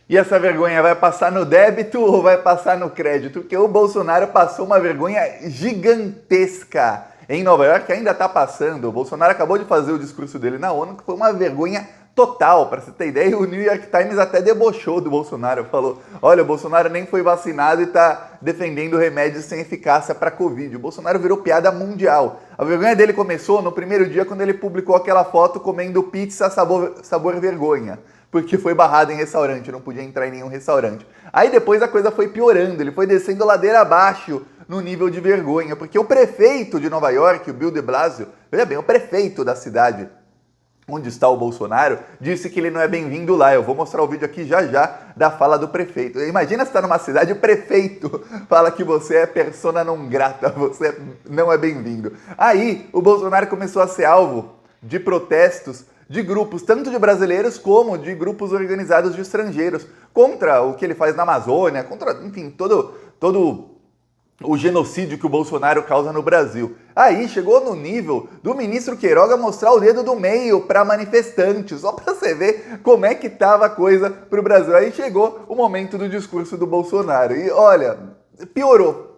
E essa vergonha vai passar no débito ou vai passar no crédito? Porque o Bolsonaro passou uma vergonha gigantesca em Nova York, ainda está passando. O Bolsonaro acabou de fazer o discurso dele na ONU, que foi uma vergonha total. Para você ter ideia, o New York Times até debochou do Bolsonaro. Falou, olha, o Bolsonaro nem foi vacinado e está defendendo remédios sem eficácia para Covid. O Bolsonaro virou piada mundial. A vergonha dele começou no primeiro dia, quando ele publicou aquela foto comendo pizza sabor vergonha, porque foi barrado em restaurante, não podia entrar em nenhum restaurante. Aí depois a coisa foi piorando, ele foi descendo ladeira abaixo no nível de vergonha, porque o prefeito de Nova York, o Bill de Blasio, veja bem, o prefeito da cidade onde está o Bolsonaro, disse que ele não é bem-vindo lá. Eu vou mostrar o vídeo aqui já da fala do prefeito. Imagina você estar numa cidade e o prefeito fala que você é persona non grata, você não é bem-vindo. Aí o Bolsonaro começou a ser alvo de protestos de grupos, tanto de brasileiros como de grupos organizados de estrangeiros, contra o que ele faz na Amazônia, contra, enfim, todo o genocídio que o Bolsonaro causa no Brasil. Aí chegou no nível do ministro Queiroga mostrar o dedo do meio para manifestantes, só para você ver como é que tava a coisa pro Brasil. Aí chegou o momento do discurso do Bolsonaro e olha, piorou.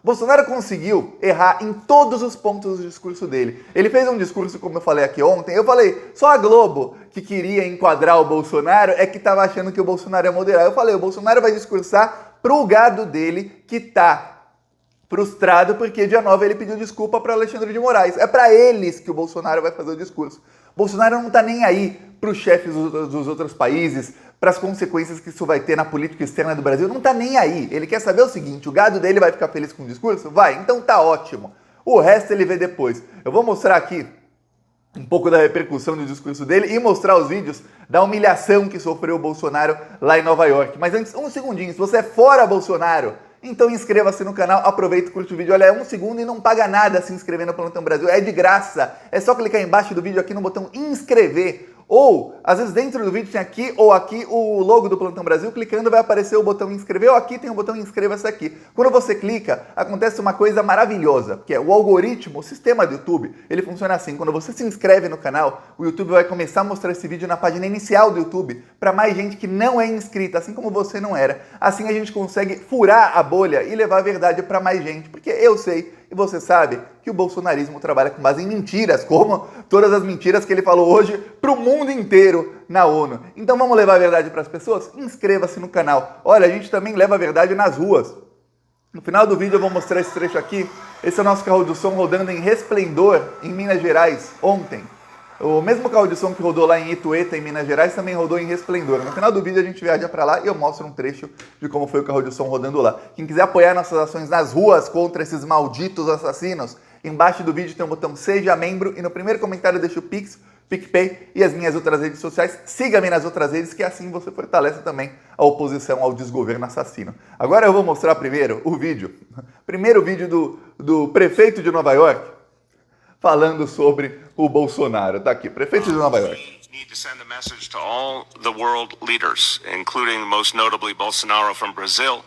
Bolsonaro conseguiu errar em todos os pontos do discurso dele. Ele fez um discurso, como eu falei aqui ontem, eu falei, só a Globo, que queria enquadrar o Bolsonaro, é que estava achando que o Bolsonaro ia moderar. Eu falei, o Bolsonaro vai discursar pro gado dele, que tá frustrado porque dia 9 ele pediu desculpa para Alexandre de Moraes. É para eles que o Bolsonaro vai fazer o discurso. Bolsonaro não tá nem aí para os chefes dos outros países, para as consequências que isso vai ter na política externa do Brasil, não tá nem aí. Ele quer saber o seguinte, o gado dele vai ficar feliz com o discurso? Vai, então tá ótimo. O resto ele vê depois. Eu vou mostrar aqui um pouco da repercussão do discurso dele e mostrar os vídeos da humilhação que sofreu o Bolsonaro lá em Nova York. Mas antes, um segundinho, se você é fora Bolsonaro, então inscreva-se no canal, aproveita e curte o vídeo. Olha, é um segundo e não paga nada se inscrever no Plantão Brasil. É de graça. É só clicar embaixo do vídeo aqui no botão inscrever. Ou, às vezes dentro do vídeo tem aqui ou aqui o logo do Plantão Brasil. Clicando vai aparecer o botão inscrever. Ou aqui tem o botão inscreva-se aqui. Quando você clica, acontece uma coisa maravilhosa. Que é o algoritmo, o sistema do YouTube, ele funciona assim. Quando você se inscreve no canal, o YouTube vai começar a mostrar esse vídeo na página inicial do YouTube para mais gente que não é inscrita, assim como você não era. Assim a gente consegue furar a bolha e levar a verdade para mais gente. Porque eu sei e você sabe que o bolsonarismo trabalha com base em mentiras, como todas as mentiras que ele falou hoje para o mundo inteiro na ONU. Então vamos levar a verdade para as pessoas? Inscreva-se no canal. Olha, a gente também leva a verdade nas ruas. No final do vídeo eu vou mostrar esse trecho aqui. Esse é o nosso carro de som rodando em Resplendor, em Minas Gerais, ontem. O mesmo carro de som que rodou lá em Itueta, em Minas Gerais, também rodou em Resplendor. No final do vídeo a gente viaja para lá e eu mostro um trecho de como foi o carro de som rodando lá. Quem quiser apoiar nossas ações nas ruas contra esses malditos assassinos, embaixo do vídeo tem o botão Seja Membro e no primeiro comentário deixa o Pix, PicPay e as minhas outras redes sociais. Siga-me nas outras redes que assim você fortalece também a oposição ao desgoverno assassino. Agora eu vou mostrar primeiro o vídeo. Primeiro vídeo do prefeito de Nova York falando sobre o Bolsonaro. Tá aqui, prefeito de Nova York. Need to send a message to all the world leaders, including most notably Bolsonaro from Brazil,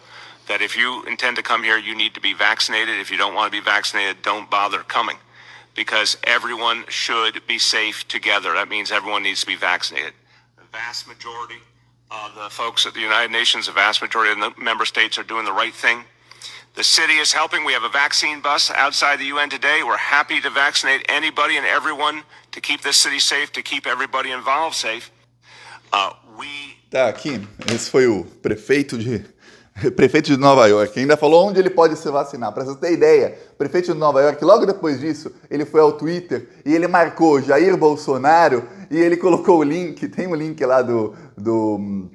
that if you intend to come here, you need to be vaccinated. If you don't want to be vaccinated, don't bother coming, because everyone should be safe together. That means everyone needs to be vaccinated. The vast majority of the folks at the United Nations, the vast majority of the member states are doing the right thing. The city is helping. We have a vaccine bus outside the UN today. We're happy to vaccinate anybody and everyone to keep this city safe, to keep everybody involved safe. Tá aqui, esse foi o prefeito de Nova York. Ainda falou onde ele pode se vacinar. Para você ter ideia, o prefeito de Nova York, logo depois disso, ele foi ao Twitter e ele marcou Jair Bolsonaro e ele colocou o link, tem um link lá do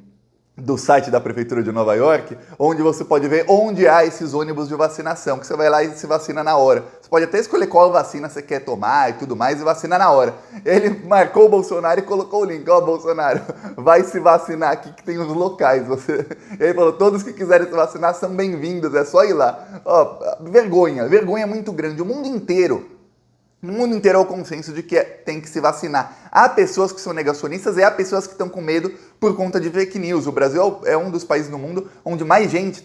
site da Prefeitura de Nova York, onde você pode ver onde há esses ônibus de vacinação, que você vai lá e se vacina na hora. Você pode até escolher qual vacina você quer tomar e tudo mais e vacina na hora. Ele marcou o Bolsonaro e colocou o link. Ó, Bolsonaro, vai se vacinar aqui que tem os locais. Ele falou, todos que quiserem se vacinar são bem-vindos, é só ir lá. Ó, vergonha muito grande. O mundo inteiro é o consenso de que tem que se vacinar. Há pessoas que são negacionistas e há pessoas que estão com medo por conta de fake news. O Brasil é um dos países no mundo onde mais gente,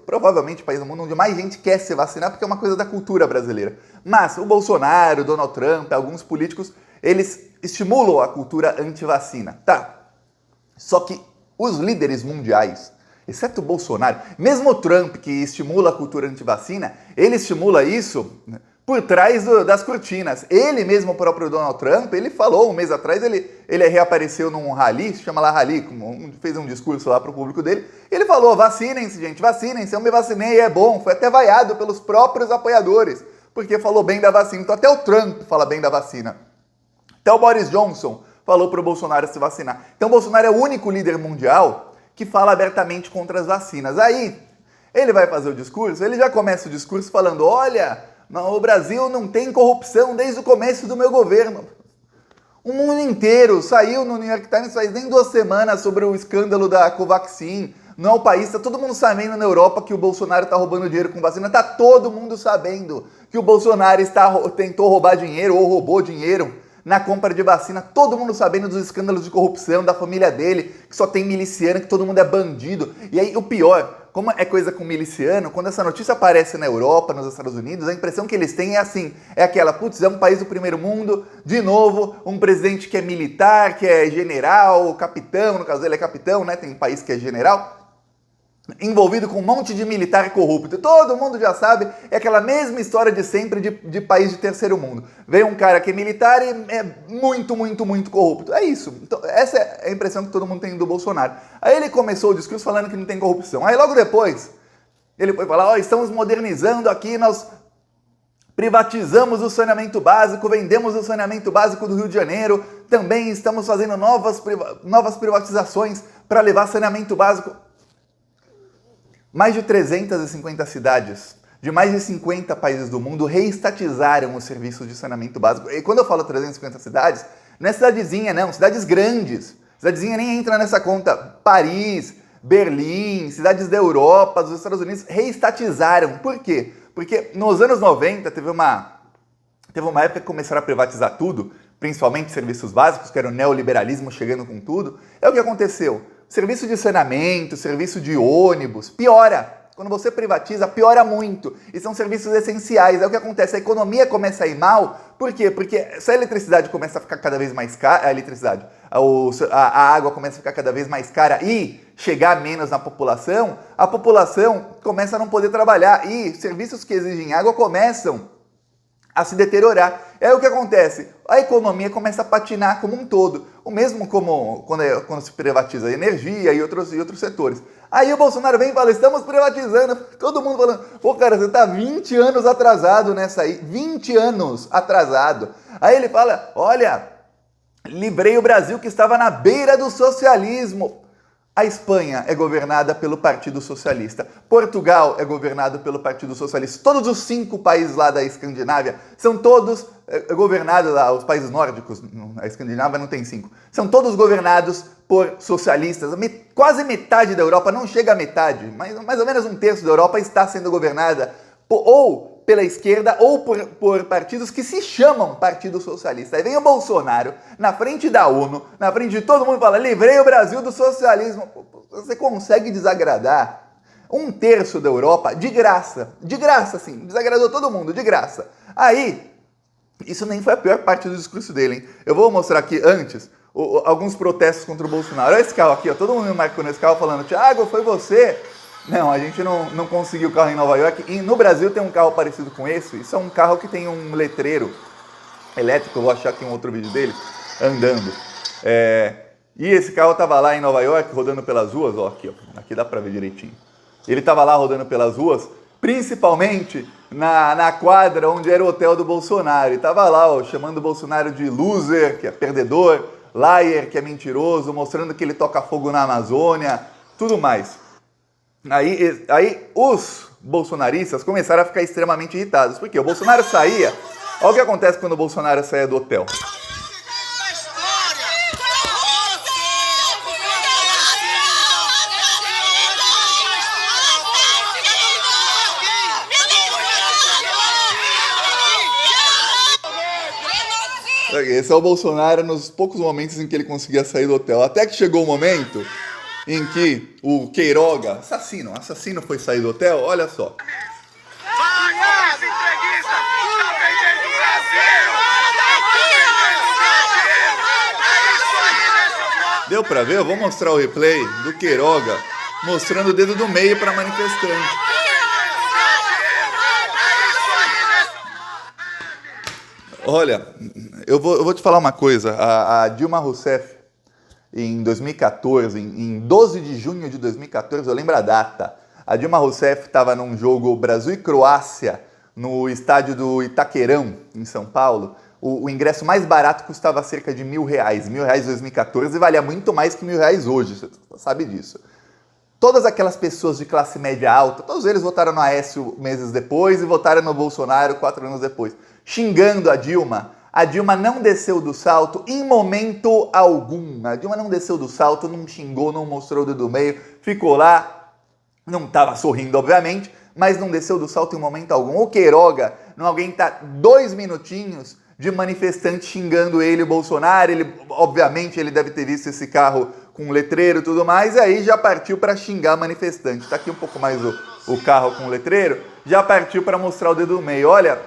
provavelmente o país no mundo onde mais gente quer se vacinar, porque é uma coisa da cultura brasileira. Mas o Bolsonaro, Donald Trump, alguns políticos, eles estimulam a cultura anti-vacina. Tá, só que os líderes mundiais, exceto o Bolsonaro, mesmo o Trump, que estimula a cultura antivacina, ele estimula isso por trás das cortinas. Ele mesmo, o próprio Donald Trump, ele falou um mês atrás, ele reapareceu num rally, se chama lá rally, fez um discurso lá para o público dele, ele falou, vacinem-se gente, vacinem-se, eu me vacinei, é bom, foi até vaiado pelos próprios apoiadores, porque falou bem da vacina, então até o Trump fala bem da vacina. Até o Boris Johnson falou para o Bolsonaro se vacinar. Então o Bolsonaro é o único líder mundial que fala abertamente contra as vacinas. Aí, ele vai fazer o discurso, ele já começa o discurso falando, olha, o Brasil não tem corrupção desde o começo do meu governo. O mundo inteiro saiu no New York Times faz nem 2 semanas sobre o escândalo da Covaxin. Não é o país, tá todo mundo sabendo na Europa que o Bolsonaro tá roubando dinheiro com vacina. Tá todo mundo sabendo que o Bolsonaro tentou roubar dinheiro ou roubou dinheiro na compra de vacina. Todo mundo sabendo dos escândalos de corrupção da família dele, que só tem miliciano, que todo mundo é bandido. E aí o pior, como é coisa com miliciano, quando essa notícia aparece na Europa, nos Estados Unidos, a impressão que eles têm é assim, é aquela, putz, é um país do primeiro mundo, de novo, um presidente que é militar, que é general, capitão, no caso dele é capitão, né, tem um país que é general, envolvido com um monte de militar corrupto. Todo mundo já sabe, é aquela mesma história de sempre de país de terceiro mundo. Vem um cara que é militar e é muito, muito, muito corrupto. É isso. Então, essa é a impressão que todo mundo tem do Bolsonaro. Aí ele começou o discurso falando que não tem corrupção. Aí logo depois, ele foi falar, estamos modernizando aqui, nós privatizamos o saneamento básico, vendemos o saneamento básico do Rio de Janeiro, também estamos fazendo novas privatizações para levar saneamento básico. Mais de 350 cidades de mais de 50 países do mundo reestatizaram os serviços de saneamento básico. E quando eu falo 350 cidades, não é cidadezinha não, cidades grandes. Cidadezinha nem entra nessa conta. Paris, Berlim, cidades da Europa, dos Estados Unidos reestatizaram. Por quê? Porque nos anos 90 teve uma época que começaram a privatizar tudo, principalmente serviços básicos, que era o neoliberalismo chegando com tudo. É o que aconteceu. Serviço de saneamento, serviço de ônibus, piora. Quando você privatiza, piora muito. E são serviços essenciais. É o que acontece, a economia começa a ir mal. Por quê? Porque se a eletricidade começa a ficar cada vez mais cara, a água começa a ficar cada vez mais cara e chegar menos na população, a população começa a não poder trabalhar. E serviços que exigem água começam a se deteriorar. É o que acontece, a economia começa a patinar como um todo, o mesmo como quando se privatiza a energia e outros setores. Aí o Bolsonaro vem e fala, estamos privatizando, todo mundo falando, pô cara, você tá 20 anos atrasado nessa aí, 20 anos atrasado. Aí ele fala, olha, livrei o Brasil que estava na beira do socialismo. A Espanha é governada pelo Partido Socialista. Portugal é governado pelo Partido Socialista. Todos os 5 países lá da Escandinávia são todos governados, os países nórdicos, a Escandinávia não tem 5, são todos governados por socialistas. Quase metade da Europa, não chega a metade, mas mais ou menos 1/3 da Europa está sendo governada ou pela esquerda ou por partidos que se chamam Partido Socialista. Aí vem o Bolsonaro na frente da ONU, na frente de todo mundo e fala, livrei o Brasil do socialismo. Você consegue desagradar 1/3 da Europa de graça, sim, desagradou todo mundo, de graça. Aí, isso nem foi a pior parte do discurso dele, hein? Eu vou mostrar aqui antes alguns protestos contra o Bolsonaro. Olha esse carro aqui, ó, todo mundo me marcou nesse carro falando, Thiago, foi você? Não, a gente não conseguiu o carro em Nova York. E no Brasil tem um carro parecido com esse. Isso é um carro que tem um letreiro elétrico. Eu vou achar aqui um outro vídeo dele andando. E esse carro tava lá em Nova York rodando pelas ruas. Ó, aqui dá pra ver direitinho. Ele tava lá rodando pelas ruas, principalmente na quadra onde era o hotel do Bolsonaro. E tava lá, ó, chamando o Bolsonaro de loser, que é perdedor, liar, que é mentiroso, mostrando que ele toca fogo na Amazônia, tudo mais. Aí os bolsonaristas começaram a ficar extremamente irritados, porque o Bolsonaro saía, olha o que acontece quando o Bolsonaro saía do hotel. Esse é o Bolsonaro nos poucos momentos em que ele conseguia sair do hotel, até que chegou o momento em que o Queiroga, assassino foi sair do hotel, olha só. Deu pra ver? Eu vou mostrar o replay do Queiroga mostrando o dedo do meio pra manifestante. Olha, eu vou te falar uma coisa. A Dilma Rousseff, em 2014, em 12 de junho de 2014, eu lembro a data, a Dilma Rousseff estava num jogo Brasil e Croácia, no estádio do Itaquerão, em São Paulo. O ingresso mais barato custava cerca de R$1.000. R$1.000 em 2014 valia muito mais que R$1.000 hoje, você sabe disso. Todas aquelas pessoas de classe média alta, todos eles votaram no Aécio meses depois e votaram no Bolsonaro 4 anos depois, xingando a Dilma. A Dilma não desceu do salto em momento algum. A Dilma não desceu do salto, não xingou, não mostrou o dedo do meio, ficou lá, não estava sorrindo, obviamente, mas não desceu do salto em momento algum. O Queiroga não aguenta 2 minutinhos de manifestante xingando ele, o Bolsonaro. Ele, obviamente, ele deve ter visto esse carro com letreiro e tudo mais, e aí já partiu para xingar manifestante. Tá aqui um pouco mais o carro com letreiro, já partiu para mostrar o dedo do meio. Olha,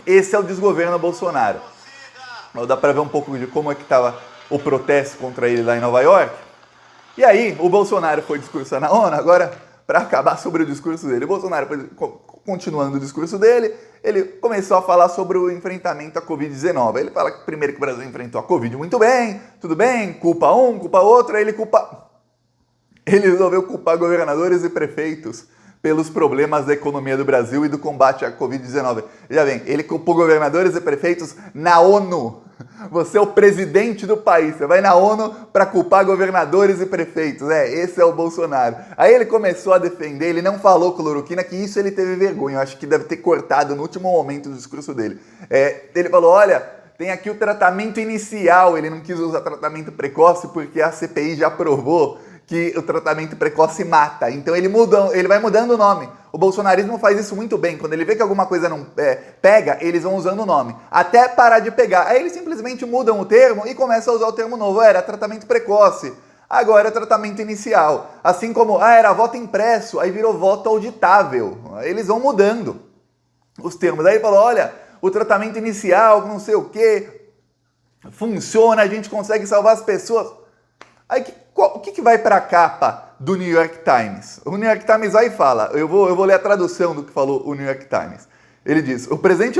esse é o desgoverno Bolsonaro. Dá para ver um pouco de como é que estava o protesto contra ele lá em Nova York. E aí, o Bolsonaro foi discursar na ONU. Agora, para acabar sobre o discurso dele, o Bolsonaro foi continuando o discurso dele, ele começou a falar sobre o enfrentamento à Covid-19. Ele fala que primeiro que o Brasil enfrentou a Covid muito bem, tudo bem, culpa um, culpa outro, aí ele resolveu culpar governadores e prefeitos pelos problemas da economia do Brasil e do combate à Covid-19. Já vem, ele culpou governadores e prefeitos na ONU. Você é o presidente do país, você vai na ONU para culpar governadores e prefeitos. Esse é o Bolsonaro. Aí ele começou a defender, ele não falou cloroquina, que isso ele teve vergonha. Eu acho que deve ter cortado no último momento do discurso dele. Ele falou, olha, tem aqui o tratamento inicial. Ele não quis usar tratamento precoce porque a CPI já provou que o tratamento precoce mata. Então ele vai mudando o nome. O bolsonarismo faz isso muito bem. Quando ele vê que alguma coisa não pega, eles vão usando o nome. Até parar de pegar. Aí eles simplesmente mudam o termo e começam a usar o termo novo. Era tratamento precoce. Agora é tratamento inicial. Assim como, era voto impresso. Aí virou voto auditável. Eles vão mudando os termos. Aí ele falou, olha, o tratamento inicial, não sei o quê, funciona, a gente consegue salvar as pessoas. Aí o que vai para a capa do New York Times? O New York Times vai e fala, eu vou ler a tradução do que falou o New York Times. Ele diz, o presidente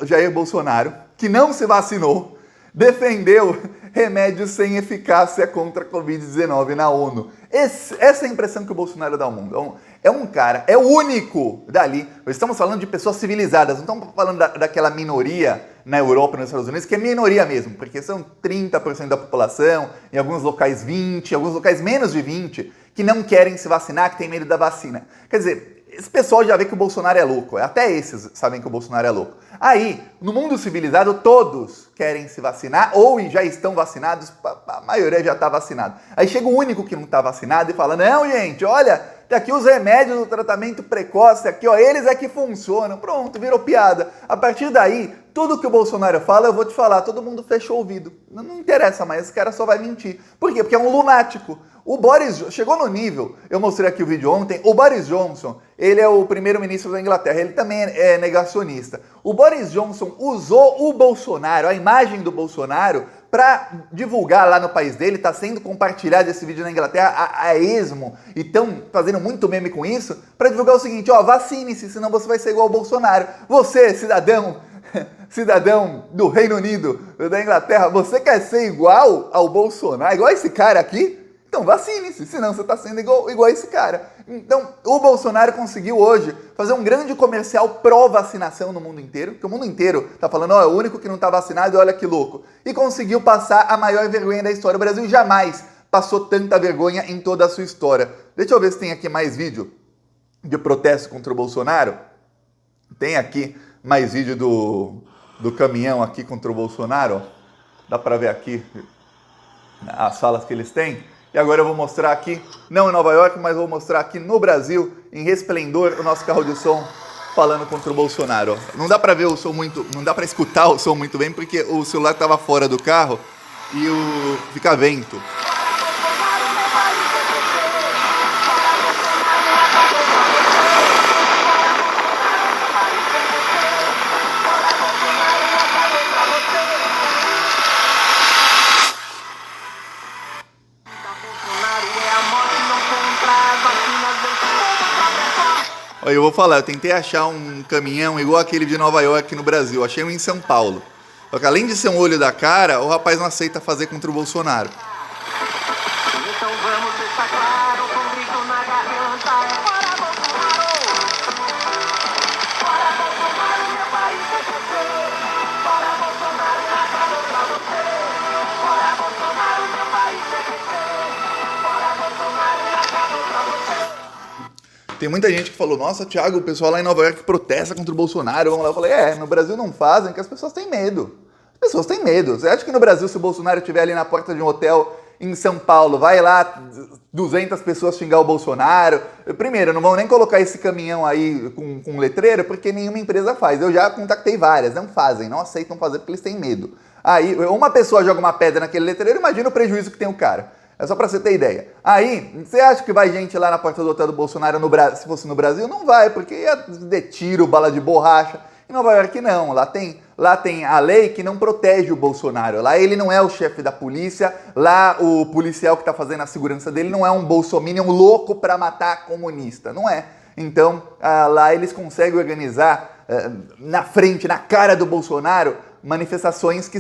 Jair Bolsonaro, que não se vacinou, defendeu remédios sem eficácia contra a Covid-19 na ONU. Essa é a impressão que o Bolsonaro dá ao mundo. É um cara, é o único dali. Estamos falando de pessoas civilizadas, não estamos falando daquela minoria na Europa e nos Estados Unidos, que é minoria mesmo, porque são 30% da população, em alguns locais 20%, em alguns locais menos de 20%, que não querem se vacinar, que tem medo da vacina. Quer dizer, esse pessoal já vê que o Bolsonaro é louco, até esses sabem que o Bolsonaro é louco. Aí, no mundo civilizado, todos querem se vacinar ou já estão vacinados, a maioria já está vacinada. Aí chega o único que não está vacinado e fala, não, gente, olha, tá aqui os remédios do tratamento precoce, aqui, ó, eles é que funcionam. Pronto, virou piada. A partir daí, tudo que o Bolsonaro fala, eu vou te falar, todo mundo fecha o ouvido. Não interessa mais, esse cara só vai mentir. Por quê? Porque é um lunático. O Boris chegou no nível, eu mostrei aqui o vídeo ontem, o Boris Johnson, ele é o primeiro-ministro da Inglaterra, ele também é negacionista. O Boris Johnson usou o Bolsonaro, a imagem do Bolsonaro, para divulgar lá no país dele, está sendo compartilhado esse vídeo na Inglaterra a esmo, e estão fazendo muito meme com isso, para divulgar o seguinte, ó, vacine-se, senão você vai ser igual ao Bolsonaro. Você, cidadão do Reino Unido, da Inglaterra, você quer ser igual ao Bolsonaro, igual a esse cara aqui? Então vacine-se, senão você está sendo igual a esse cara. Então o Bolsonaro conseguiu hoje fazer um grande comercial pró-vacinação no mundo inteiro, que o mundo inteiro está falando, ó, é o único que não está vacinado e olha que louco. E conseguiu passar a maior vergonha da história. O Brasil jamais passou tanta vergonha em toda a sua história. Deixa eu ver se tem aqui mais vídeo de protesto contra o Bolsonaro. Tem aqui mais vídeo do caminhão aqui contra o Bolsonaro. Dá para ver aqui as falas que eles têm. E agora eu vou mostrar aqui, não em Nova York, mas vou mostrar aqui no Brasil, em Resplendor, o nosso carro de som falando contra o Bolsonaro. Não dá pra ver o som muito, não dá pra escutar o som muito bem, porque o celular estava fora do carro e fica vento. Olha, eu vou falar, eu tentei achar um caminhão igual aquele de Nova York aqui no Brasil, achei um em São Paulo. Só que além de ser um olho da cara, o rapaz não aceita fazer contra o Bolsonaro. Então vamos deixar claro, com grito na garganta, é fora Bolsonaro! Fora Bolsonaro, meu país vai crescer! Fora Bolsonaro, acabou pra você! Fora Bolsonaro, meu país vai crescer! Fora Bolsonaro, acabou pra você! Tem muita gente que falou, nossa, Thiago, o pessoal lá em Nova York protesta contra o Bolsonaro. Vamos lá. Eu falei, no Brasil não fazem, porque as pessoas têm medo. As pessoas têm medo. Você acha que no Brasil, se o Bolsonaro estiver ali na porta de um hotel em São Paulo, vai lá 200 pessoas xingar o Bolsonaro? Primeiro, não vão nem colocar esse caminhão aí com letreiro, porque nenhuma empresa faz. Eu já contactei várias, não fazem, não aceitam fazer porque eles têm medo. Aí, uma pessoa joga uma pedra naquele letreiro, imagina o prejuízo que tem o cara. É só pra você ter ideia. Aí, você acha que vai gente lá na porta do hotel do Bolsonaro se fosse no Brasil? Não vai, porque ia de tiro, bala de borracha. Em Nova York não, lá tem a lei que não protege o Bolsonaro. Lá ele não é o chefe da polícia, lá o policial que tá fazendo a segurança dele não é um bolsominion louco pra matar comunista, não é. Então, lá eles conseguem organizar na frente, na cara do Bolsonaro, manifestações que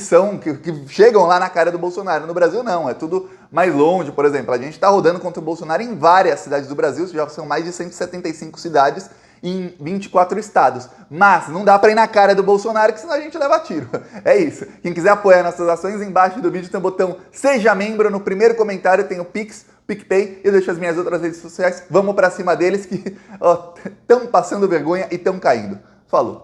chegam lá na cara do Bolsonaro. No Brasil não, é tudo mais longe. Por exemplo, a gente está rodando contra o Bolsonaro em várias cidades do Brasil, já são mais de 175 cidades em 24 estados. Mas não dá para ir na cara do Bolsonaro, que senão a gente leva tiro. É isso. Quem quiser apoiar nossas ações, embaixo do vídeo tem o botão Seja Membro, no primeiro comentário tem o Pix, PicPay, e eu deixo as minhas outras redes sociais. Vamos para cima deles que estão passando vergonha e estão caindo. Falou!